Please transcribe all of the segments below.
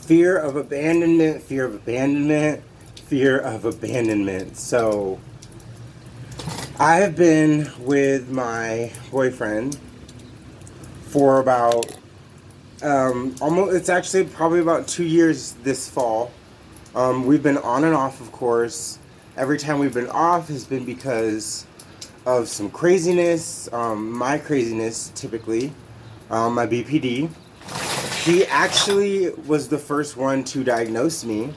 Fear of abandonment, fear of abandonment, fear of abandonment. So, I have been with my boyfriend for about almost, it's actually probably about 2 years this fall. We've been on and off, of course. Every time we've been off has been because of some craziness, my craziness typically, my BPD. He actually was the first one to diagnose me.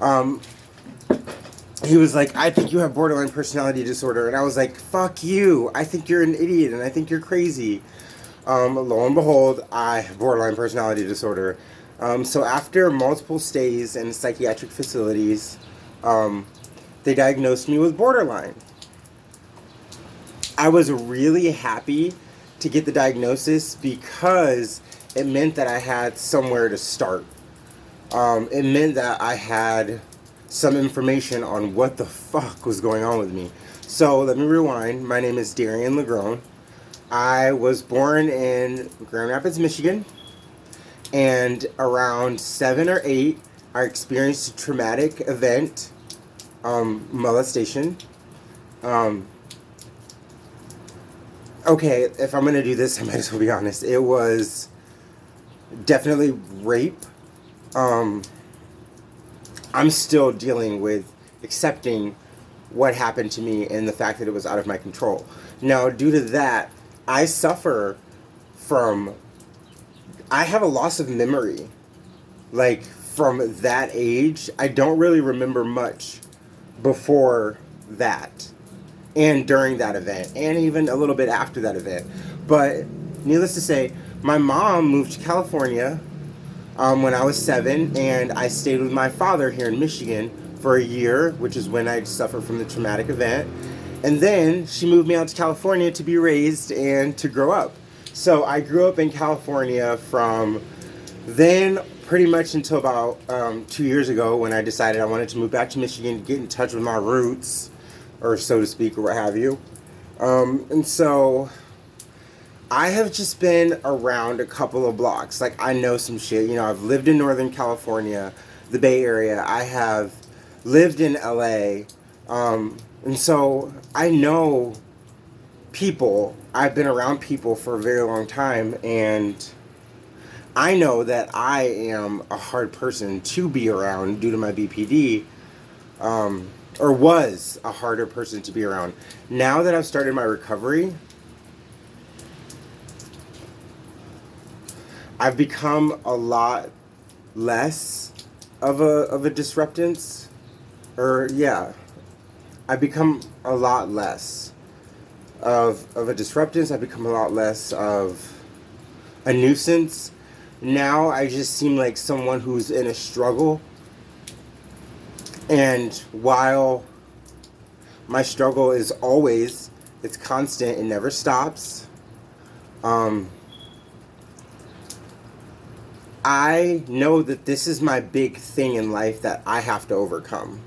Um, he was like, I think you have borderline personality disorder. And I was like, fuck you. I think you're an idiot and I think you're crazy. Lo and behold, I have borderline personality disorder. So after multiple stays in psychiatric facilities, they diagnosed me with borderline. I was really happy to get the diagnosis because it meant that I had somewhere to start. It meant that I had some information on what the fuck was going on with me. So let me rewind. My name is Darian Legrone. I was born in Grand Rapids, Michigan, and around 7 or 8, I experienced a traumatic event, molestation. Okay, if I'm gonna do this, I might as well be honest. It was definitely rape. I'm still dealing with accepting what happened to me and the fact that it was out of my control. Now, due to that, I suffer from, I have a loss of memory. Like, from that age, I don't really remember much before that and during that event and even a little bit after that event. But needless to say, my mom moved to California when I was 7, and I stayed with my father here in Michigan for a year, which is when I suffered from the traumatic event. And then she moved me out to California to be raised and to grow up. So I grew up in California from then pretty much until about 2 years ago when I decided I wanted to move back to Michigan to get in touch with my roots, or so to speak, or what have you. And so I have just been around a couple of blocks. Like, I know some shit. You know, I've lived in Northern California, the Bay Area. I have lived in LA. And so I know people. I've been around people for a very long time. And I know that I am a hard person to be around due to my BPD. Or was a harder person to be around. Now that I've started my recovery, I've become a lot less of a disruptance. Or, yeah, I've become a lot less of a disruptance. I've become a lot less of a nuisance. Now I just seem like someone who's in a struggle. And while my struggle is always, it's constant, it never stops, I know that this is my big thing in life that I have to overcome.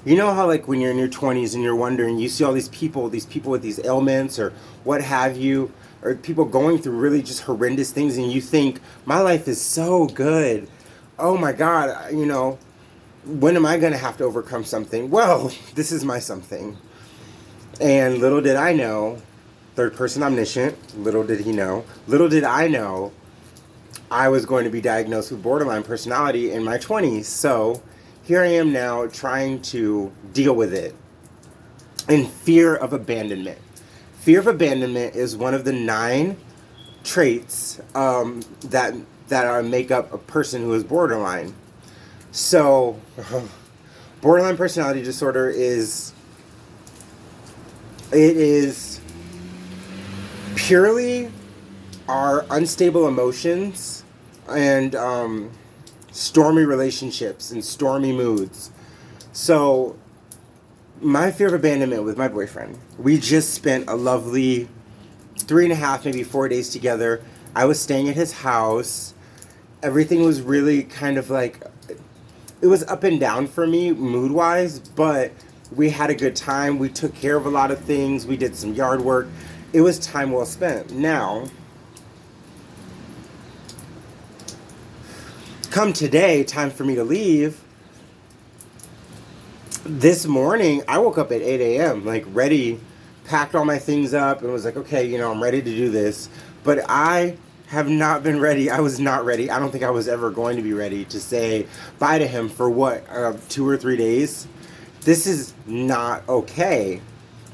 You know how, like, when you're in your 20s and you're wondering, you see all these people with these ailments or what have you, or people going through really just horrendous things, and you think, my life is so good. Oh my God, you know, when am I going to have to overcome something? Well, this is my something. And little did I know, third person omniscient, little did I know, I was going to be diagnosed with borderline personality in my 20s. So here I am now trying to deal with it. And fear of abandonment. Fear of abandonment is one of the 9 traits that make up a person who is borderline. So, borderline personality disorder is purely our unstable emotions and stormy relationships and stormy moods. So, my fear of abandonment with my boyfriend, we just spent a lovely 3.5, maybe 4 days together. I was staying at his house. Everything was really kind of like, it was up and down for me mood-wise, but we had a good time. We took care of a lot of things. We did some yard work. It was time well spent. Now, Come today, time for me to leave. This morning, I woke up at 8 a.m., like ready, packed all my things up, and was like, okay, you know, I'm ready to do this. But I have not been ready. I was not ready. I don't think I was ever going to be ready to say bye to him for what, 2 or 3 days? This is not okay.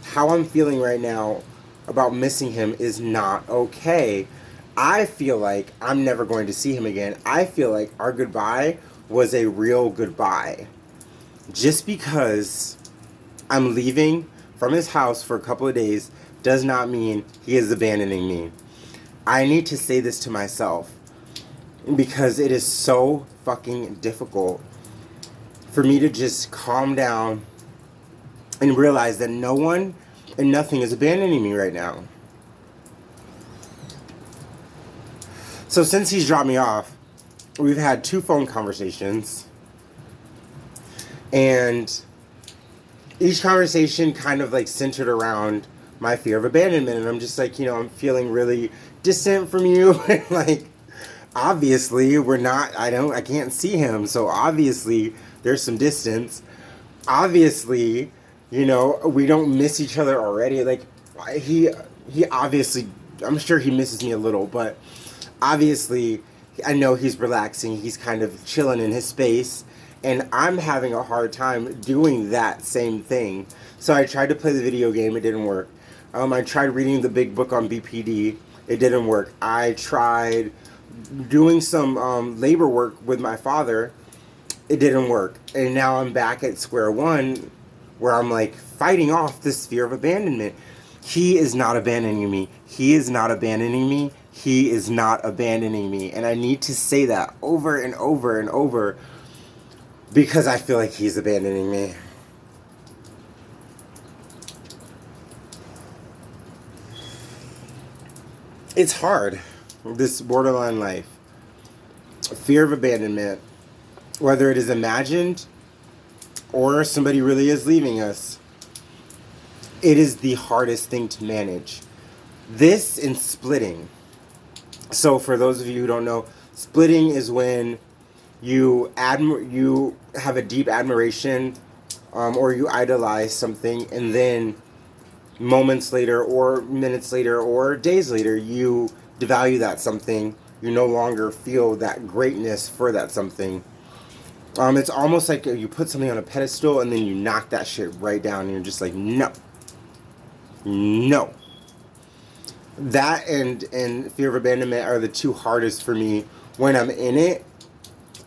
How I'm feeling right now about missing him is not okay. I feel like I'm never going to see him again. I feel like our goodbye was a real goodbye. Just because I'm leaving from his house for a couple of days does not mean he is abandoning me. I need to say this to myself because it is so fucking difficult for me to just calm down and realize that no one and nothing is abandoning me right now. So since he's dropped me off, we've had 2 phone conversations. And each conversation kind of like centered around my fear of abandonment. And I'm just like, you know, I'm feeling really distant from you. Like, obviously I can't see him. So obviously there's some distance. Obviously, you know, we don't miss each other already. Like, he obviously, I'm sure he misses me a little, but obviously I know he's relaxing. He's kind of chilling in his space. And I'm having a hard time doing that same thing. So I tried to play the video game. It didn't work. I tried reading the big book on BPD. It didn't work. I tried doing some labor work with my father. It didn't work. And now I'm back at square one where I'm like fighting off this fear of abandonment. He is not abandoning me. He is not abandoning me. He is not abandoning me. And I need to say that over and over and over, because I feel like he's abandoning me. It's hard, this borderline life. Fear of abandonment, whether it is imagined or somebody really is leaving us, it is the hardest thing to manage. This and splitting. So for those of you who don't know, splitting is when you have a deep admiration, or you idolize something, and then moments later or minutes later or days later you devalue that something. You no longer feel that greatness for that something. It's almost like you put something on a pedestal and then you knock that shit right down and you're just like, no. That and fear of abandonment are the 2 hardest for me when I'm in it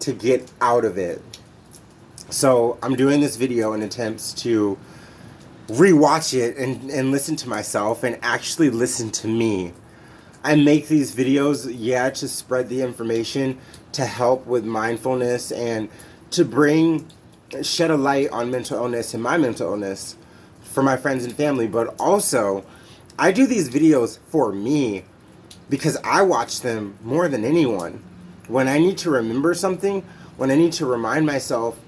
to get out of it. So I'm doing this video in attempts to rewatch it and listen to myself and actually listen to me. I make these videos, to spread the information, to help with mindfulness, and to shed a light on mental illness and my mental illness for my friends and family. But also, I do these videos for me because I watch them more than anyone. When I need to remember something, when I need to remind myself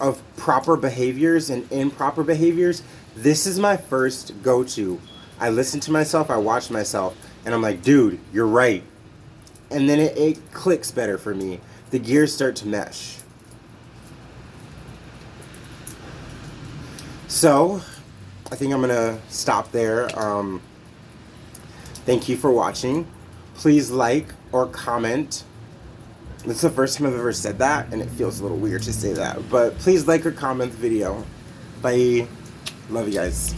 of proper behaviors and improper behaviors, this is my first go-to. I listen to myself, I watch myself, and I'm like, dude, you're right. And then it clicks better for me. The gears start to mesh. So, I think I'm going to stop there. Thank you for watching. Please like or comment. This is the first time I've ever said that, and it feels a little weird to say that. But please like or comment the video. Bye. Love you guys.